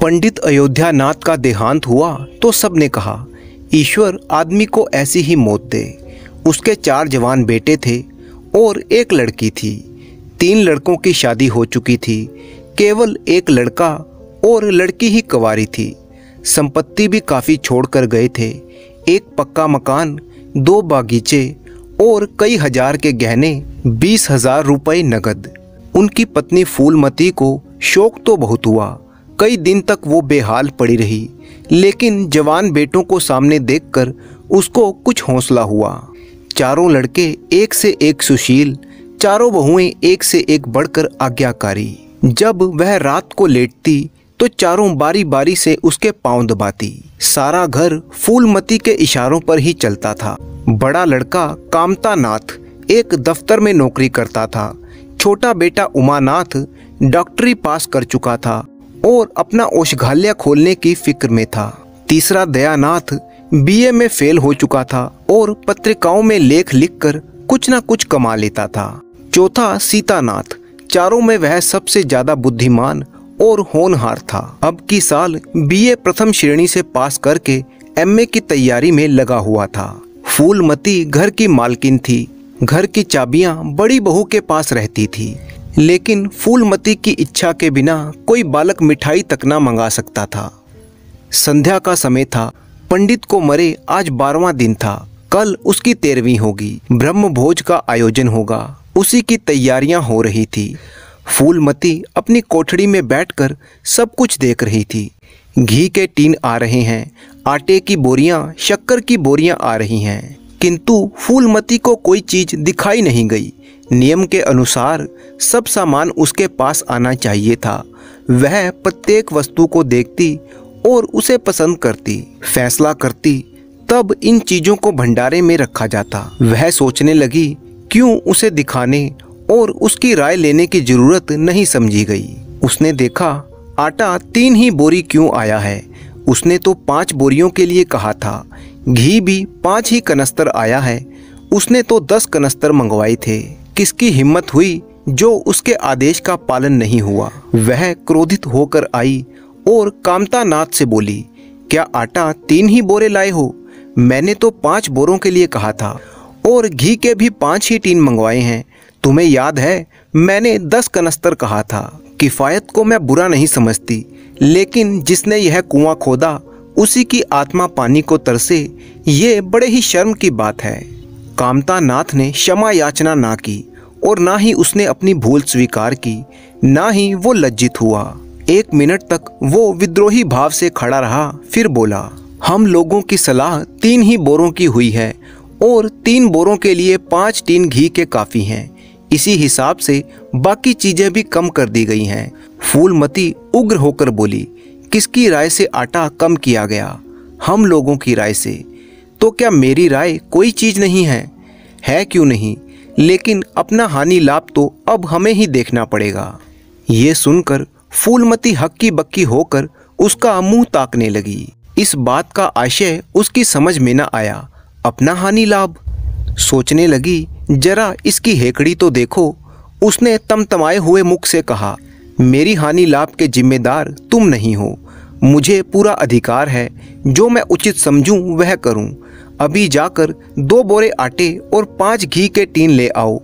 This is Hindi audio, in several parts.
पंडित अयोध्यानाथ का देहांत हुआ तो सबने कहा, ईश्वर आदमी को ऐसी ही मौत दे। उसके 4 जवान बेटे थे और 1 लड़की थी। 3 लड़कों की शादी हो चुकी थी, केवल 1 लड़का और लड़की ही कंवारी थी। संपत्ति भी काफ़ी छोड़कर गए थे, 1 पक्का मकान, 2 बागीचे और कई हजार के गहने, 20,000 रुपये नगद। उनकी पत्नी फूलमती को शौक तो बहुत हुआ, कई दिन तक वो बेहाल पड़ी रही, लेकिन जवान बेटों को सामने देखकर उसको कुछ हौसला हुआ। 4 लड़के एक से एक सुशील, 4 बहुएं एक से एक बढ़कर आज्ञाकारी। जब वह रात को लेटती तो 4 बारी बारी से उसके पांव दबाती। सारा घर फूलमती के इशारों पर ही चलता था। बड़ा लड़का कामता नाथ एक दफ्तर में नौकरी करता था। छोटा बेटा उमानाथ डॉक्टरी पास कर चुका था और अपना औषधालय खोलने की फिक्र में था। तीसरा दयानाथ बीए में फेल हो चुका था और पत्रिकाओं में लेख लिखकर कुछ ना कुछ कमा लेता था। चौथा सीतानाथ, चारों में वह सबसे ज्यादा बुद्धिमान और होनहार था। अब की साल बीए प्रथम श्रेणी से पास करके एमए की तैयारी में लगा हुआ था। फूलमती घर की मालकिन थी। घर की चाबियां बड़ी बहू के पास रहती थी, लेकिन फूलमती की इच्छा के बिना कोई बालक मिठाई तक ना मंगा सकता था। संध्या का समय था। पंडित को मरे आज 12वां दिन था। कल उसकी 13वीं होगी। ब्रह्म भोज का आयोजन होगा, उसी की तैयारियां हो रही थी। फूलमती अपनी कोठड़ी में बैठकर सब कुछ देख रही थी। घी के टीन आ रहे हैं, आटे की बोरियां, शक्कर की बोरियां आ रही हैं, किंतु फूलमती को कोई चीज दिखाई नहीं गई। नियम के अनुसार सब सामान उसके पास आना चाहिए था। वह प्रत्येक वस्तु को देखती और उसे पसंद करती, फैसला करती, तब इन चीजों को भंडारे में रखा जाता। वह सोचने लगी, क्यों उसे दिखाने और उसकी राय लेने की जरूरत नहीं समझी गई। उसने देखा, आटा 3 ही बोरी क्यों आया है? उसने तो 5 बोरियों के लिए कहा था। घी भी 5 ही कनस्तर आया है, उसने तो 10 कनस्तर मंगवाए थे। किसकी हिम्मत हुई जो उसके आदेश का पालन नहीं हुआ? वह क्रोधित होकर आई और कामता नाथ से बोली, क्या आटा 3 ही बोरे लाए हो? मैंने तो 5 बोरों के लिए कहा था और घी के भी 5 ही टीन मंगवाए हैं। तुम्हें याद है मैंने 10 कनस्तर कहा था। किफायत को मैं बुरा नहीं समझती, लेकिन जिसने यह कुआं खोदा उसी की आत्मा पानी को तरसे, ये बड़े ही शर्म की बात है। कामता नाथ ने क्षमा याचना ना की और ना ही उसने अपनी भूल स्वीकार की, ना ही वो लज्जित हुआ। 1 मिनट तक वो विद्रोही भाव से खड़ा रहा, फिर बोला, हम लोगों की सलाह 3 ही बोरों की हुई है और 3 बोरों के लिए 5 टीन घी के काफी हैं। इसी हिसाब से बाकी चीजें भी कम कर दी गई हैं। फूलमती उग्र होकर बोली, किसकी राय से आटा कम किया गया? हम लोगों की राय से। तो क्या मेरी राय कोई चीज नहीं है? है क्यों नहीं, लेकिन अपना हानि लाभ तो अब हमें ही देखना पड़ेगा। ये सुनकर फूलमती हक्की बक्की होकर उसका मुंह ताकने लगी। इस बात का आशय उसकी समझ में न आया। अपना हानि लाभ? सोचने लगी, जरा इसकी हेकड़ी तो देखो। उसने तमतमाए हुए मुख से कहा, मेरी हानि लाभ के जिम्मेदार तुम नहीं हो। मुझे पूरा अधिकार है, जो मैं उचित समझूं वह करूं। अभी जाकर 2 बोरे आटे और 5 घी के टीन ले आओ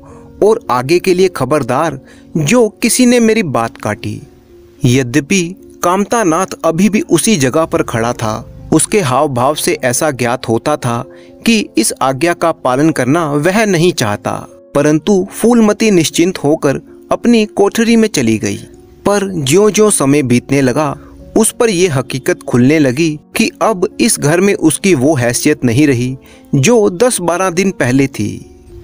और आगे के लिए खबरदार जो किसी ने मेरी बात काटी। यद्यपि कामता नाथ अभी भी उसी जगह पर खड़ा था। उसके हाव भाव से ऐसा ज्ञात होता था कि इस आज्ञा का पालन करना वह नहीं चाहता, परंतु फूलमती निश्चिंत होकर अपनी कोठरी में चली गई। पर ज्यों-ज्यों समय बीतने लगा, उस पर यह हकीकत खुलने लगी कि अब इस घर में उसकी वो हैसियत नहीं रही जो 10-12 दिन पहले थी।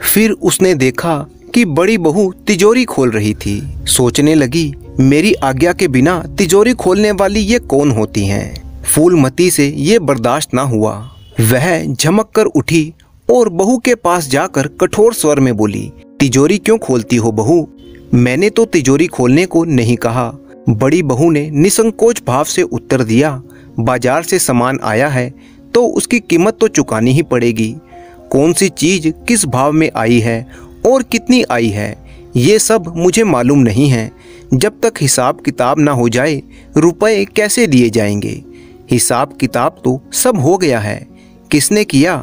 फिर उसने देखा कि बड़ी बहू तिजोरी खोल रही थी। सोचने लगी, मेरी आज्ञा के बिना तिजोरी खोलने वाली ये कौन होती हैं? फूलमती से ये बर्दाश्त ना हुआ। वह झमक कर उठी और बहू के पास जाकर कठोर स्वर में बोली, तिजोरी क्यों खोलती हो बहू? मैंने तो तिजोरी खोलने को नहीं कहा। बड़ी बहू ने निसंकोच भाव से उत्तर दिया, बाजार से सामान आया है तो उसकी कीमत तो चुकानी ही पड़ेगी। कौन सी चीज किस भाव में आई है और कितनी आई है, ये सब मुझे मालूम नहीं है। जब तक हिसाब किताब ना हो जाए रुपए कैसे दिए जाएंगे। हिसाब किताब तो सब हो गया है, किसने किया?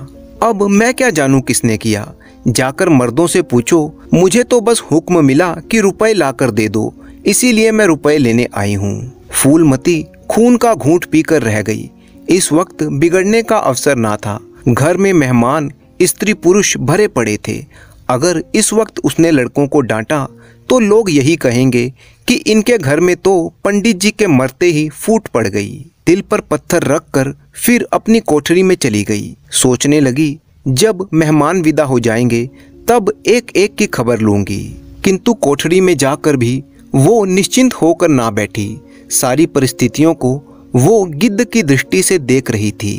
अब मैं क्या जानूं किसने किया, जाकर मर्दों से पूछो। मुझे तो बस हुक्म मिला कि रुपए लाकर दे दो, इसीलिए मैं रुपए लेने आई हूँ। फूलमती खून का घूंट पीकर रह गई। इस वक्त बिगड़ने का अवसर ना था। घर में मेहमान स्त्री पुरुष भरे पड़े थे। अगर इस वक्त उसने लड़कों को डांटा तो लोग यही कहेंगे कि इनके घर में तो पंडित जी के मरते ही फूट पड़ गई। दिल पर पत्थर रखकर फिर अपनी कोठरी में चली गई। सोचने लगी जब मेहमान विदा हो जाएंगे तब एक एक की खबर लूंगी। किंतु कोठरी में जाकर भी वो निश्चिंत होकर ना बैठी। सारी परिस्थितियों को वो गिद्ध की दृष्टि से देख रही थी।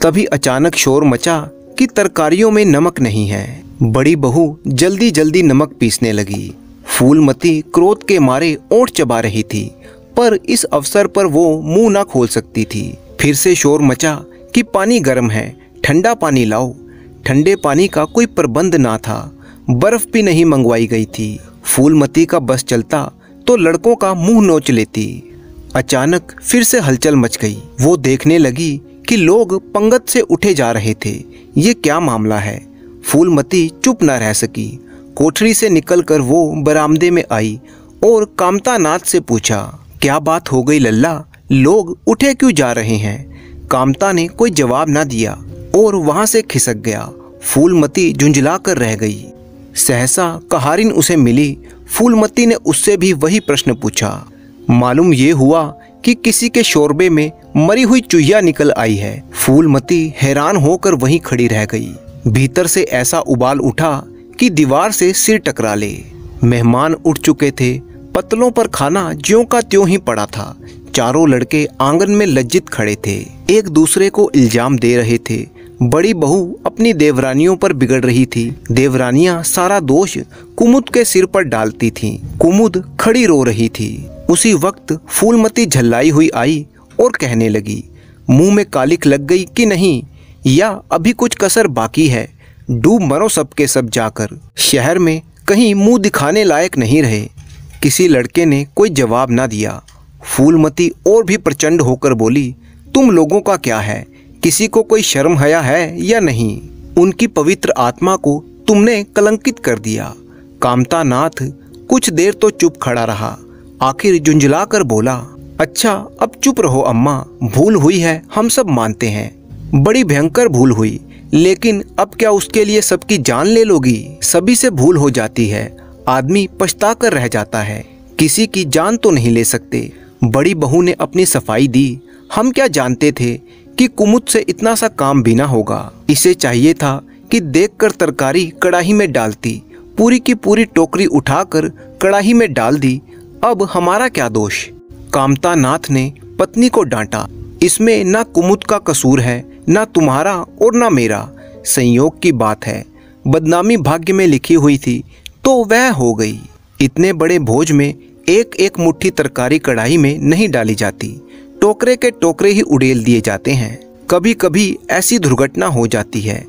तभी अचानक शोर मचा कि तरकारियों में नमक नहीं है। बड़ी बहू जल्दी जल्दी नमक पीसने लगी। फूलमती क्रोध के मारे ओंठ चबा रही थी, पर इस अवसर पर वो मुंह ना खोल सकती थी। फिर से शोर मचा कि पानी गर्म है, ठंडा पानी लाओ। ठंडे पानी का कोई प्रबंध ना था, बर्फ भी नहीं मंगवाई गई थी। फूलमती का बस चलता तो लड़कों का मुंह नोच लेती। अचानक फिर से हलचल मच गई। वो देखने लगी कि लोग पंगत से उठे जा रहे थे। ये क्या मामला है? फूलमती चुप न रह सकी। कोठरी से निकलकर वो बरामदे में आई और कामता नाथ से पूछा, क्या बात हो गई लल्ला, लोग उठे क्यों जा रहे हैं? कामता ने कोई जवाब ना दिया और वहां से खिसक गया। फूलमती झुंझला कर रह गई। सहसा कहारिन उसे मिली। फूलमती ने उससे भी वही प्रश्न पूछा। मालूम ये हुआ कि किसी के शोरबे में मरी हुई चूहिया निकल आई है। फूलमती हैरान होकर वहीं खड़ी रह गई। भीतर से ऐसा उबाल उठा कि दीवार से सिर टकरा ले। मेहमान उठ चुके थे। पतलों पर खाना ज्यों का त्यों ही पड़ा था। चारों लड़के आंगन में लज्जित खड़े थे, एक दूसरे को इल्जाम दे रहे थे। बड़ी बहू अपनी देवरानियों पर बिगड़ रही थी। देवरानियां सारा दोष कुमुद के सिर पर डालती थीं। कुमुद खड़ी रो रही थी। उसी वक्त फूलमती झल्लाई हुई आई और कहने लगी, मुंह में कालिक लग गई कि नहीं, या अभी कुछ कसर बाकी है? डूब मरो सबके सब जाकर। शहर में कहीं मुंह दिखाने लायक नहीं रहे। किसी लड़के ने कोई जवाब ना दिया। फूलमती और भी प्रचंड होकर बोली, तुम लोगों का क्या है? किसी को कोई शर्म हया है या नहीं? उनकी पवित्र आत्मा को तुमने कलंकित कर दिया। कामता नाथ कुछ देर तो चुप खड़ा रहा, आखिर झुंझला कर बोला, अच्छा अब चुप रहो अम्मा, भूल हुई है, हम सब मानते हैं, बड़ी भयंकर भूल हुई, लेकिन अब क्या उसके लिए सबकी जान ले लोगी? सभी से भूल हो जाती है, आदमी पछता कर रह जाता है, किसी की जान तो नहीं ले सकते। बड़ी बहू ने अपनी सफाई दी। हम क्या जानते थे कि कुमुद से इतना सा काम भी ना होगा। इसे चाहिए था कि देखकर तरकारी कड़ाही में डालती। पूरी की पूरी टोकरी उठाकर कड़ाही में डाल दी। अब हमारा क्या दोष? कामता नाथ ने पत्नी को डांटा। इसमें ना कुमुद का कसूर है, ना तुम्हारा और ना मेरा। संयोग की बात है, बदनामी भाग्य में लिखी हुई थी तो वह हो गई। इतने बड़े भोज में एक एक मुट्ठी तरकारी कढ़ाई में नहीं डाली जाती, टोकरे के टोकरे ही उड़ेल दिए जाते हैं। कभी कभी ऐसी दुर्घटना हो जाती है,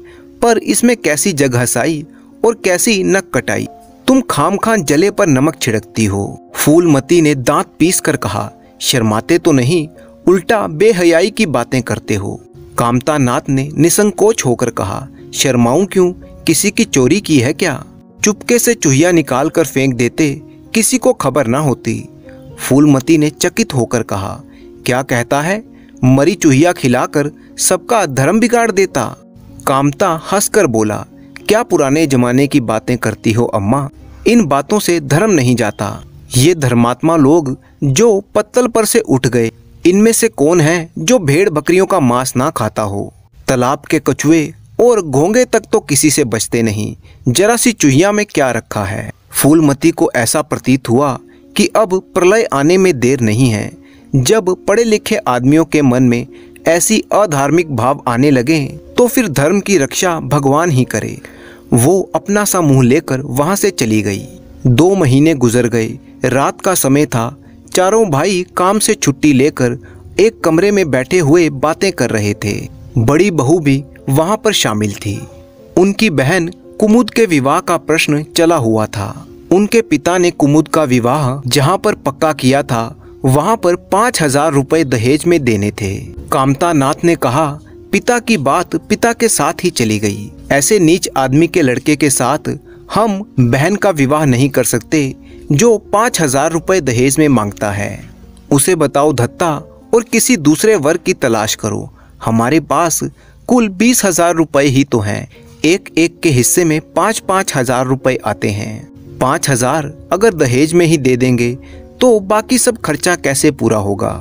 पर इसमें कैसी जग हंसाई और कैसी नक कटाई। तुम खामखां जले पर नमक छिड़कती हो। फूलमती ने दांत पीस कर कहा, शर्माते तो नहीं, उल्टा बेहयाई की बातें करते हो। कामता नाथ ने निसंकोच होकर कहा, शर्माऊं क्यों, किसी की चोरी की है क्या? चुपके से चूहिया निकाल कर फेंक देते, किसी को खबर ना होती। फूलमती ने चकित होकर कहा, क्या कहता है, मरी चूहिया खिलाकर सबका धर्म बिगाड़ देता? कामता हंसकर बोला, क्या पुराने जमाने की बातें करती हो अम्मा, इन बातों से धर्म नहीं जाता। ये धर्मात्मा लोग जो पत्तल पर से उठ गए, इनमें से कौन है जो भेड़ बकरियों का मांस ना खाता हो? तालाब के कछुए और घोंगे तक तो किसी से बचते नहीं, जरा सी चूहिया में क्या रखा है? फूलमती को ऐसा प्रतीत हुआ कि अब प्रलय आने में देर नहीं है। जब पढ़े लिखे आदमियों के मन में ऐसी अधार्मिक भाव आने लगे तो फिर धर्म की रक्षा भगवान ही करे। वो अपना सा मुंह लेकर वहां से चली गई। 2 महीने गुजर गए। रात का समय था। चारों भाई काम से छुट्टी लेकर एक कमरे में बैठे हुए बातें कर रहे थे। बड़ी बहू भी वहां पर शामिल थी। उनकी बहन कुमुद के विवाह का प्रश्न चला हुआ था। उनके पिता ने कुमुद का विवाह जहाँ पर पक्का किया था वहाँ पर 5,000 रुपए दहेज में देने थे। कामता नाथ ने कहा, पिता की बात पिता के साथ ही चली गई। ऐसे नीच आदमी के लड़के के साथ हम बहन का विवाह नहीं कर सकते जो 5,000 रुपए दहेज में मांगता है। उसे बताओ धत्ता और किसी दूसरे वर्ग की तलाश करो। हमारे पास कुल 20,000 रुपए ही तो हैं। एक एक के हिस्से में 5-5 हजार रुपए आते हैं। 5,000 अगर दहेज में ही दे देंगे तो बाकी सब खर्चा कैसे पूरा होगा।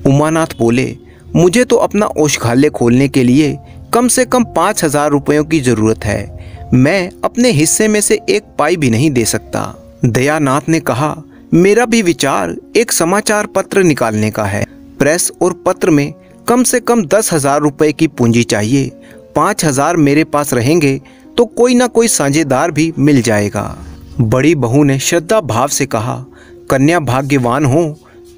उमानाथ बोले, मुझे तो अपना औषधालय खोलने के लिए कम से कम 5,000 रुपयों की जरूरत है। मैं अपने हिस्से में से एक पाई भी नहीं दे सकता। दयानाथ ने कहा, मेरा भी विचार एक समाचार पत्र निकालने का है। प्रेस और पत्र में कम से कम 10,000 रुपए की पूंजी चाहिए। 5,000 मेरे पास रहेंगे तो कोई ना कोई साझेदार भी मिल जाएगा। बड़ी बहू ने श्रद्धा भाव से कहा, कन्या भाग्यवान हो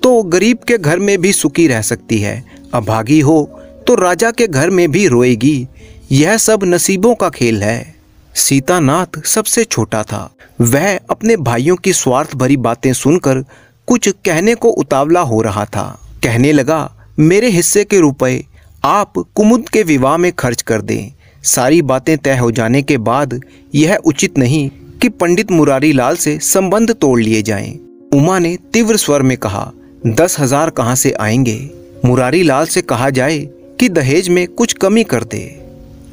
तो गरीब के घर में भी सुखी रह सकती है, अभागी हो तो राजा के घर में भी रोएगी। यह सब नसीबों का खेल है। सीतानाथ सबसे छोटा था। वह अपने भाइयों की स्वार्थ भरी बातें सुनकर कुछ कहने को उतावला हो रहा था। कहने लगा, मेरे हिस्से के रुपए आप कुमुद के विवाह में खर्च कर दें। सारी बातें तय हो जाने के बाद यह उचित नहीं कि पंडित मुरारी लाल से संबंध तोड़ लिए जाएं। उमा ने तीव्र स्वर में कहा, 10,000 कहाँ से आएंगे। मुरारी लाल से कहा जाए कि दहेज में कुछ कमी कर दे।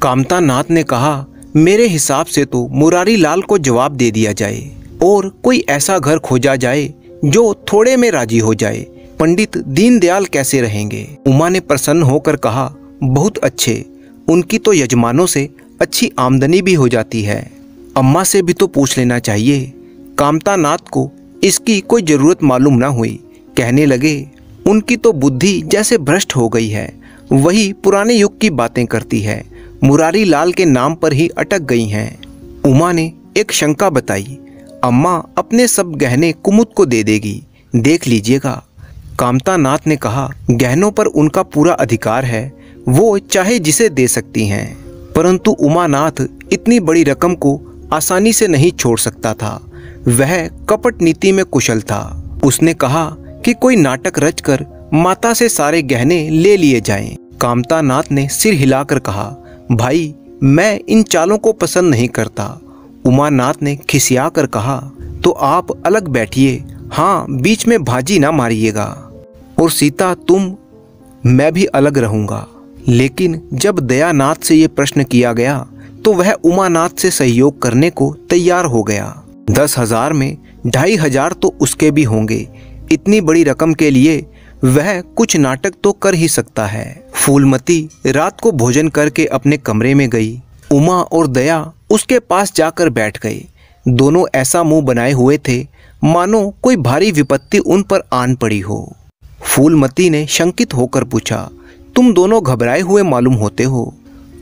कामता नाथ ने कहा, मेरे हिसाब से तो मुरारी लाल को जवाब दे दिया जाए और कोई ऐसा घर खोजा जाए जो थोड़े में राजी हो जाए। पंडित दीनदयाल कैसे रहेंगे। उमा ने प्रसन्न होकर कहा, बहुत अच्छे। उनकी तो यजमानों से अच्छी आमदनी भी हो जाती है। अम्मा से भी तो पूछ लेना चाहिए। कामता नाथ को इसकी कोई जरूरत मालूम न हुई। कहने लगे, उनकी तो बुद्धि जैसे भ्रष्ट हो गई है। वही पुराने युग की बातें करती है। मुरारी लाल के नाम पर ही अटक गई हैं। उमा ने एक शंका बताई, अम्मा अपने सब गहने कुमुद को दे देगी, देख लीजिएगा। कामता नाथ ने कहा, गहनों पर उनका पूरा अधिकार है, वो चाहे जिसे दे सकती हैं। परंतु उमानाथ इतनी बड़ी रकम को आसानी से नहीं छोड़ सकता था। वह कपट नीति में कुशल था। उसने कहा कि कोई नाटक रचकर माता से सारे गहने ले लिए जाएं। कामता नाथ ने सिर हिलाकर कहा, भाई मैं इन चालों को पसंद नहीं करता। उमानाथ ने खिसिया कर कहा, तो आप अलग बैठिए, हाँ बीच में भाजी ना मारिएगा। और सीता तुम, मैं भी अलग रहूंगा। लेकिन जब दयानाथ से ये प्रश्न किया गया तो वह उमानाथ से सहयोग करने को तैयार हो गया। 10,000 में 2,500 तो उसके भी होंगे। इतनी बड़ी रकम के लिए वह कुछ नाटक तो कर ही सकता है। फूलमती रात को भोजन करके अपने कमरे में गई। उमा और दया उसके पास जाकर बैठ गए। दोनों ऐसा मुंह बनाए हुए थे मानो कोई भारी विपत्ति उन पर आन पड़ी हो। फूलमती ने शंकित होकर पूछा, तुम दोनों घबराए हुए मालूम होते हो।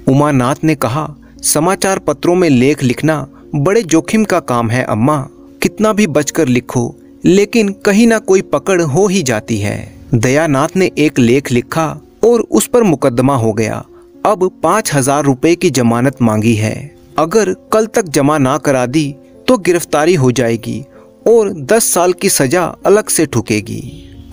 उमानाथ ने कहा, समाचार पत्रों में लेख लिखना बड़े जोखिम का काम है अम्मा। कितना भी बचकर लिखो लेकिन कहीं ना कोई पकड़ हो ही जाती है। दयानाथ ने एक लेख लिखा और उस पर मुकदमा हो गया। अब 5,000 रुपए की जमानत मांगी है। अगर कल तक जमा ना करा दी तो गिरफ्तारी हो जाएगी और 10 साल की सजा अलग से ठुकेगी।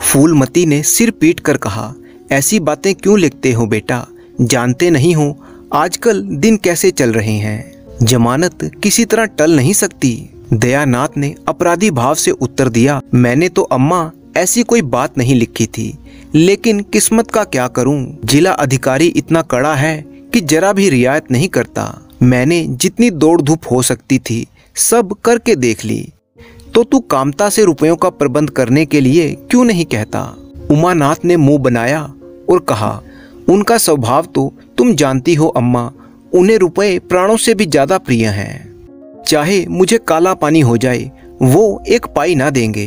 फूलमती ने सिर पीट कर कहा, ऐसी बातें क्यों लिखते हो बेटा, जानते नहीं हो आजकल दिन कैसे चल रहे हैं। जमानत किसी तरह टल नहीं सकती। दयानाथ ने अपराधी भाव से उत्तर दिया, मैंने तो अम्मा ऐसी कोई बात नहीं लिखी थी, लेकिन किस्मत का क्या करूं। जिला अधिकारी इतना कड़ा है कि जरा भी रियायत नहीं करता। मैंने जितनी दौड़ धूप हो सकती थी सब करके देख ली। तो तू कामता से रुपयों का प्रबंध करने के लिए क्यों नहीं कहता। उमानाथ ने मुंह बनाया और कहा, उनका स्वभाव तो तुम जानती हो अम्मा, उन्हें रुपए प्राणों से भी ज्यादा प्रिय हैं। चाहे मुझे काला पानी हो जाए वो एक पाई ना देंगे।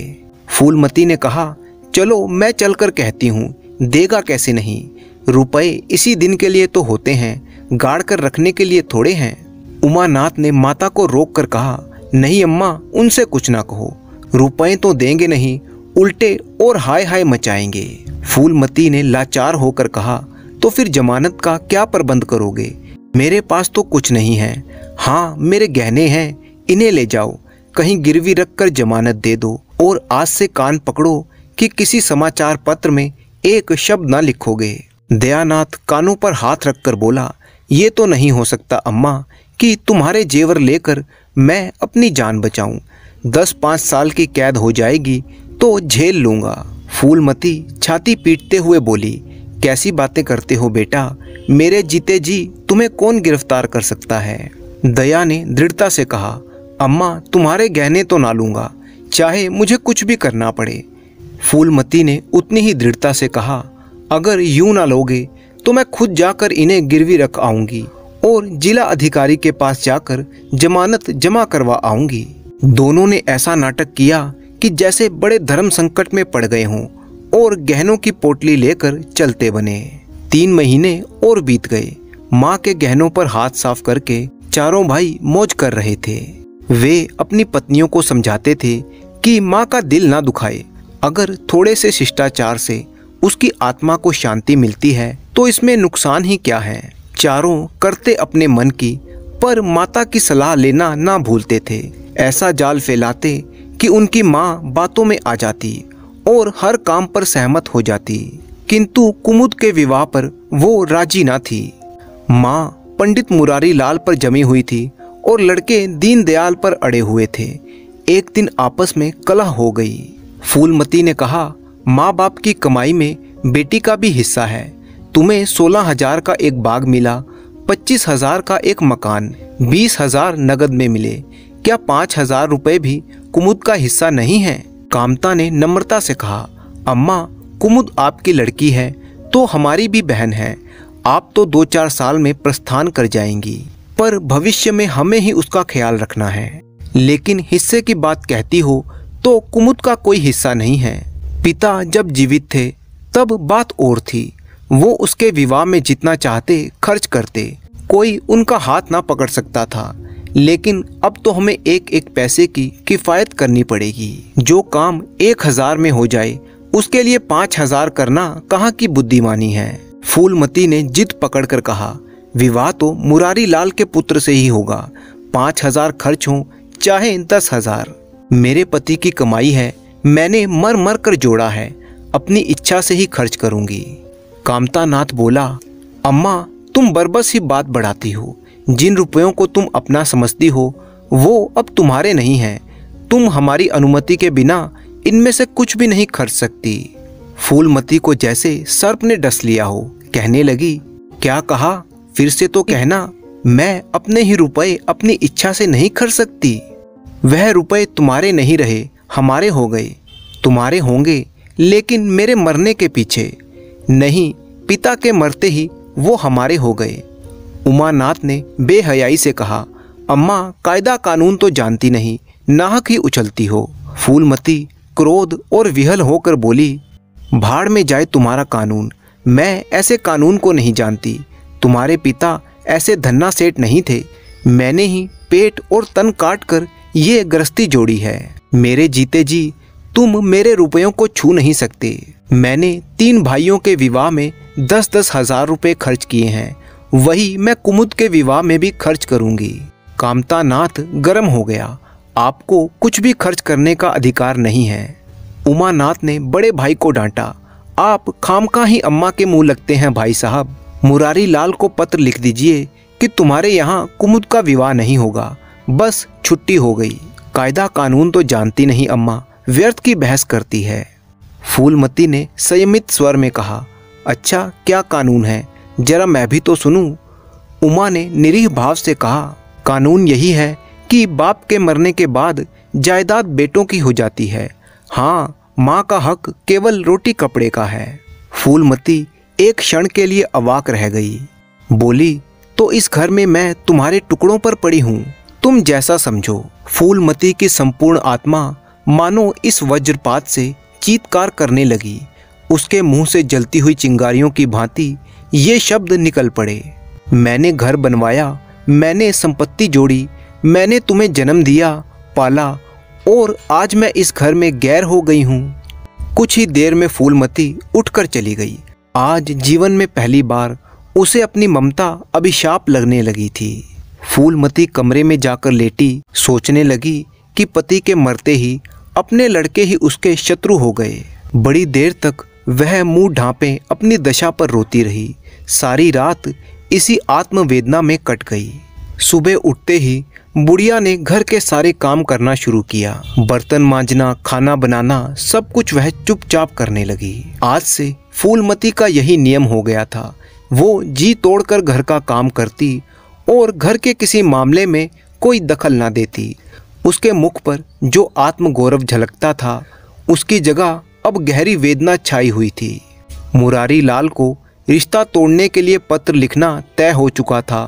फूलमती ने कहा, चलो मैं चलकर कहती हूँ, देगा कैसे नहीं। रुपए इसी दिन के लिए तो होते हैं, गाड़ कर रखने के लिए थोड़े हैं। उमानाथ ने माता को रोक कर कहा, नहीं अम्मा, उनसे कुछ ना कहो, रुपए तो देंगे नहीं, उल्टे और हाय हाय मचाएंगे। फूलमती ने लाचार होकर कहा, तो फिर जमानत का क्या प्रबंध करोगे। मेरे पास तो कुछ नहीं है। हाँ मेरे गहने हैं, इन्हें ले जाओ, कहीं गिरवी रखकर जमानत दे दो और आज से कान पकड़ो कि किसी समाचार पत्र में एक शब्द ना लिखोगे। दयानाथ कानों पर हाथ रखकर बोला, ये तो नहीं हो सकता अम्मा कि तुम्हारे जेवर लेकर मैं अपनी जान बचाऊं। 10-5 साल की कैद हो जाएगी तो झेल लूंगा। फूलमती छाती पीटते हुए बोली, कैसी बातें करते हो बेटा, मेरे जीते जी तुम्हें कौन गिरफ्तार कर सकता है। दया ने दृढ़ता से कहा, अम्मा तुम्हारे गहने तो ना लूंगा, चाहे मुझे कुछ भी करना पड़े। फूलमती ने उतनी ही दृढ़ता से कहा, अगर यूं ना लोगे तो मैं खुद जाकर इन्हें गिरवी रख आऊंगी और जिला अधिकारी के पास जाकर जमानत जमा करवा आऊंगी। दोनों ने ऐसा नाटक किया कि जैसे बड़े धर्म संकट में पड़ गए हों और गहनों की पोटली लेकर चलते बने। 3 महीने और बीत गए। माँ के गहनों पर हाथ साफ करके चारों भाई मौज कर रहे थे। वे अपनी पत्नियों को समझाते थे कि माँ का दिल ना दुखाए, अगर थोड़े से शिष्टाचार से उसकी आत्मा को शांति मिलती है तो इसमें नुकसान ही क्या है। चारों करते अपने मन की, पर माता की सलाह लेना ना भूलते थे। ऐसा जाल फैलाते कि उनकी माँ बातों में आ जाती और हर काम पर सहमत हो जाती, किंतु कुमुद के विवाह पर वो राजी ना थी। माँ पंडित मुरारी लाल पर जमी हुई थी और लड़के दीनदयाल पर अड़े हुए थे। एक दिन आपस में कलह हो गई। फूलमती ने कहा, माँ बाप की कमाई में बेटी का भी हिस्सा है। तुम्हें 16,000 का एक बाग मिला, 25,000 का एक मकान, 20,000 नगद में मिले, क्या 5,000 रुपए भी कुमुद का हिस्सा नहीं है। कामता ने नम्रता से कहा, अम्मा कुमुद आपकी लड़की है तो हमारी भी बहन है। आप तो 2-4 साल में प्रस्थान कर जाएंगी, पर भविष्य में हमें ही उसका ख्याल रखना है। लेकिन हिस्से की बात कहती हो तो कुमुद का कोई हिस्सा नहीं है। पिता जब जीवित थे तब बात और थी, वो उसके विवाह में जितना चाहते खर्च करते, कोई उनका हाथ ना पकड़ सकता था। लेकिन अब तो हमें एक एक पैसे की किफ़ायत करनी पड़ेगी। जो काम 1,000 में हो जाए उसके लिए 5,000 करना कहाँ की बुद्धिमानी है। फूलमती ने जिद पकड़कर कहा, विवाह तो मुरारी लाल के पुत्र से ही होगा, 5,000 खर्च हो चाहे 10,000। मेरे पति की कमाई है, मैंने मर मर कर जोड़ा है, अपनी इच्छा से ही खर्च करूंगी। कामता नाथ बोला, अम्मा तुम बरबस ही बात बढ़ाती हो। जिन रुपयों को तुम अपना समझती हो वो अब तुम्हारे नहीं हैं। तुम हमारी अनुमति के बिना इनमें से कुछ भी नहीं खर्च सकती। फूलमती को जैसे सर्प ने डस लिया हो, कहने लगी, क्या कहा, फिर से तो कहना। मैं अपने ही रुपए अपनी इच्छा से नहीं खर्च सकती। वह रुपए तुम्हारे नहीं रहे, हमारे हो गए। तुम्हारे होंगे लेकिन मेरे मरने के पीछे नहीं, पिता के मरते ही वो हमारे हो गए। उमानाथ ने बेहयाई से कहा, अम्मा कायदा कानून तो जानती नहीं, नाहक ही उछलती हो। फूलमती क्रोध और विहल होकर बोली, भाड़ में जाए तुम्हारा कानून, मैं ऐसे कानून को नहीं जानती। तुम्हारे पिता ऐसे धन्ना सेठ नहीं थे। मैंने ही पेट और तन काट कर ये गृहस्थी जोड़ी है। मेरे जीते जी तुम मेरे रुपयों को छू नहीं सकते। मैंने 3 भाइयों के विवाह में 10-10 हजार रुपए खर्च किए हैं, वही मैं कुमुद के विवाह में भी खर्च करूंगी। कामता नाथ गर्म हो गया, आपको कुछ भी खर्च करने का अधिकार नहीं है। उमानाथ ने बड़े भाई को डांटा, आप खामखा ही अम्मा के मुंह लगते हैं भाई साहब। मुरारी लाल को पत्र लिख दीजिए कि तुम्हारे यहाँ कुमुद का विवाह नहीं होगा, बस छुट्टी हो गई। कायदा कानून तो जानती नहीं अम्मा, व्यर्थ की बहस करती है। फूलमती ने संयमित स्वर में कहा, अच्छा क्या कानून है, जरा मैं भी तो सुनूं। उमा ने निरीह भाव से कहा, कानून यही है कि बाप के मरने के बाद जायदाद बेटों की हो जाती है। हाँ, माँ का हक केवल रोटी कपड़े का है। फूलमती एक क्षण के लिए अवाक रह गई। बोली, तो इस घर में मैं तुम्हारे टुकड़ों पर पड़ी हूँ, तुम जैसा समझो। फूलमती की संपूर्ण आत्मा मानो इस वज्रपात से चीत्कार करने लगी। उसके मुंह से जलती हुई चिंगारियों की भांति ये शब्द निकल पड़े, मैंने घर बनवाया, मैंने संपत्ति जोड़ी, मैंने तुम्हें जन्म दिया, पाला, और आज मैं इस घर में गैर हो गई हूँ। कुछ ही देर में फूलमती उठकर चली गई। आज जीवन में पहली बार उसे अपनी ममता अभिशाप लगने लगी थी। फूलमती कमरे में जाकर लेटी, सोचने लगी कि पति के मरते ही अपने लड़के ही उसके शत्रु हो गए। बड़ी देर तक वह मुंह ढांपे अपनी दशा पर रोती रही। सारी रात इसी आत्मवेदना में कट गई। सुबह उठते ही बुढ़िया ने घर के सारे काम करना शुरू किया। बर्तन मांजना, खाना बनाना, सब कुछ वह चुपचाप करने लगी। आज से फूलमती का यही नियम हो गया था। वो जी तोड़कर घर का काम करती और घर के किसी मामले में कोई दखल ना देती। उसके मुख पर जो आत्मगौरव झलकता था, उसकी जगह अब गहरी वेदना छाई हुई थी। मुरारी लाल को रिश्ता तोड़ने के लिए पत्र लिखना तय हो चुका था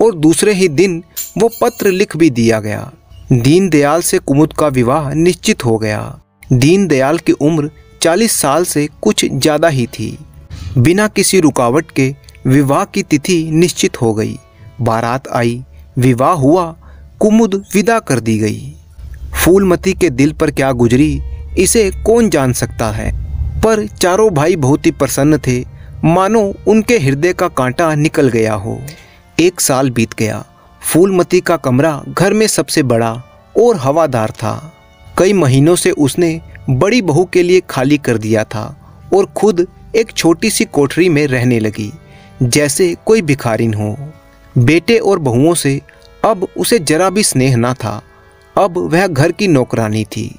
और दूसरे ही दिन वो पत्र लिख भी दिया गया। दीनदयाल से कुमुद का विवाह निश्चित हो गया। दीनदयाल की उम्र 40 साल से कुछ ज़्यादा ही थी। बिना किसी रुकावट के विवाह की तिथि निश्चित हो गई। बारात आई, विवाह हुआ, कुमुद विदा कर दी गई। फूलमती के दिल पर क्या गुजरी इसे कौन जान सकता है, पर चारों भाई बहुत ही प्रसन्न थे, मानो उनके हृदय का कांटा निकल गया हो। 1 साल बीत गया। फूलमती का कमरा घर में सबसे बड़ा और हवादार था। कई महीनों से उसने बड़ी बहू के लिए खाली कर दिया था और खुद एक छोटी सी कोठरी में रहने लगी, जैसे कोई भिखारिन हो। बेटे और बहुओं से अब उसे जरा भी स्नेह ना था। अब वह घर की नौकरानी थी।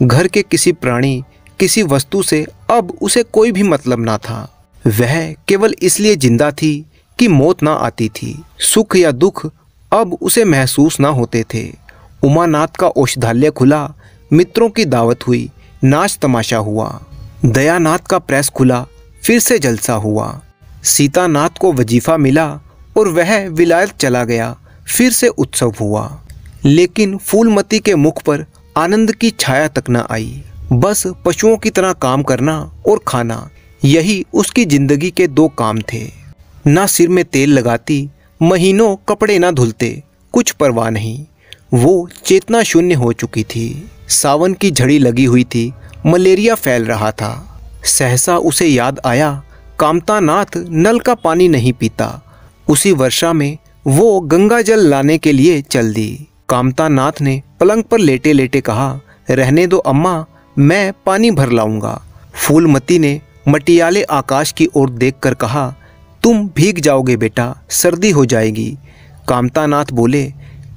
घर के किसी प्राणी, किसी वस्तु से अब उसे कोई भी मतलब ना था। वह केवल इसलिए जिंदा थी कि मौत ना आती थी। सुख या दुख अब उसे महसूस ना होते थे। उमानाथ का औषधालय खुला, मित्रों की दावत हुई, नाच तमाशा हुआ। दयानाथ का प्रेस खुला, फिर से जलसा हुआ। सीतानाथ को वजीफा मिला और वह विलायत चला गया, फिर से उत्सव हुआ। लेकिन फूलमती के मुख पर आनंद की छाया तक न आई। बस पशुओं की तरह काम करना और खाना, यही उसकी जिंदगी के 2 काम थे। ना सिर में तेल लगाती, महीनों कपड़े ना धुलते, कुछ परवाह नहीं। वो चेतना शून्य हो चुकी थी। सावन की झड़ी लगी हुई थी, मलेरिया फैल रहा था। सहसा उसे याद आया, कामतानाथ नल का पानी नहीं पीता। उसी वर्षा में वो गंगा जल लाने के लिए चल दी। कामतानाथ ने पलंग पर लेटे लेटे कहा, रहने दो अम्मा, मैं पानी भर लाऊंगा। फूलमती ने मटियाले आकाश की ओर देखकर कहा, तुम भीग जाओगे बेटा, सर्दी हो जाएगी। कामतानाथ बोले,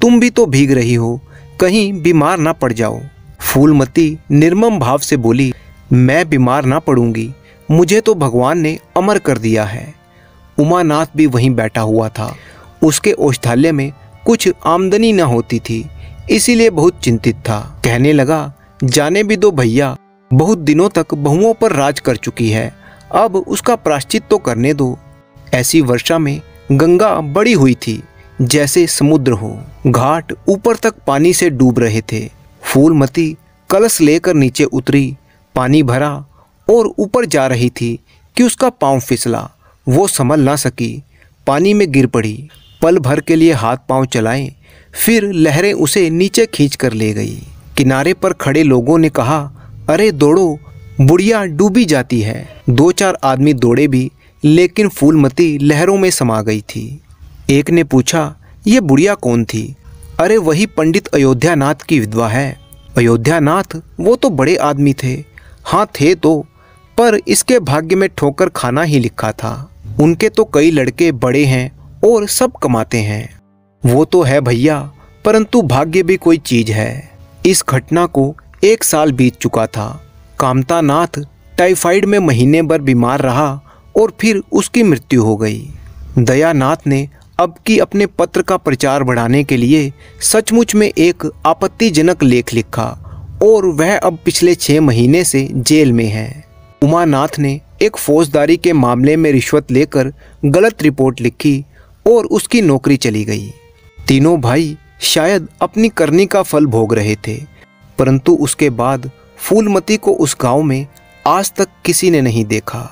तुम भी तो भीग रही हो, कहीं बीमार ना पड़ जाओ। फूलमती निर्मम भाव से बोली, मैं बीमार ना पड़ूंगी, मुझे तो भगवान ने अमर कर दिया है। उमानाथ भी वहीं बैठा हुआ था। उसके औषधालय में कुछ आमदनी न होती थी, इसीलिए बहुत चिंतित था। कहने लगा, जाने भी दो भैया, बहुत दिनों तक बहुओं पर राज कर चुकी है, अब उसका प्रायश्चित तो करने दो। ऐसी वर्षा में गंगा बड़ी हुई थी, जैसे समुद्र हो। घाट ऊपर तक पानी से डूब रहे थे। फूलमती कलश लेकर नीचे उतरी, पानी भरा और ऊपर जा रही थी कि उसका पांव फिसला। वो संभल ना सकी, पानी में गिर पड़ी। पल भर के लिए हाथ पांव चलाए, फिर लहरें उसे नीचे खींच कर ले गई। किनारे पर खड़े लोगों ने कहा, अरे दौड़ो, बुढ़िया डूबी जाती है। 2-4 आदमी दौड़े भी, लेकिन फूलमती लहरों में समा गई थी। एक ने पूछा, ये बुढ़िया कौन थी? अरे वही पंडित अयोध्यानाथ की विधवा है। अयोध्यानाथ वो तो बड़े आदमी थे। हाँ थे तो, पर इसके भाग्य में ठोकर खाना ही लिखा था। उनके तो कई लड़के बड़े हैं और सब कमाते हैं। वो तो है भैया, परंतु भाग्य भी कोई चीज है। इस घटना को 1 साल बीत चुका था। कामतानाथ टाइफाइड में महीने भर बीमार रहा और फिर उसकी मृत्यु हो गई। दयानाथ ने अब की अपने पत्र का प्रचार बढ़ाने के लिए सचमुच में एक आपत्तिजनक लेख लिखा और वह अब पिछले 6 महीने से जेल में है। उमानाथ ने एक फौजदारी के मामले में रिश्वत लेकर गलत रिपोर्ट लिखी और उसकी नौकरी चली गई। तीनों भाई शायद अपनी करनी का फल भोग रहे थे, परंतु उसके बाद फूलमती को उस गांव में आज तक किसी ने नहीं देखा।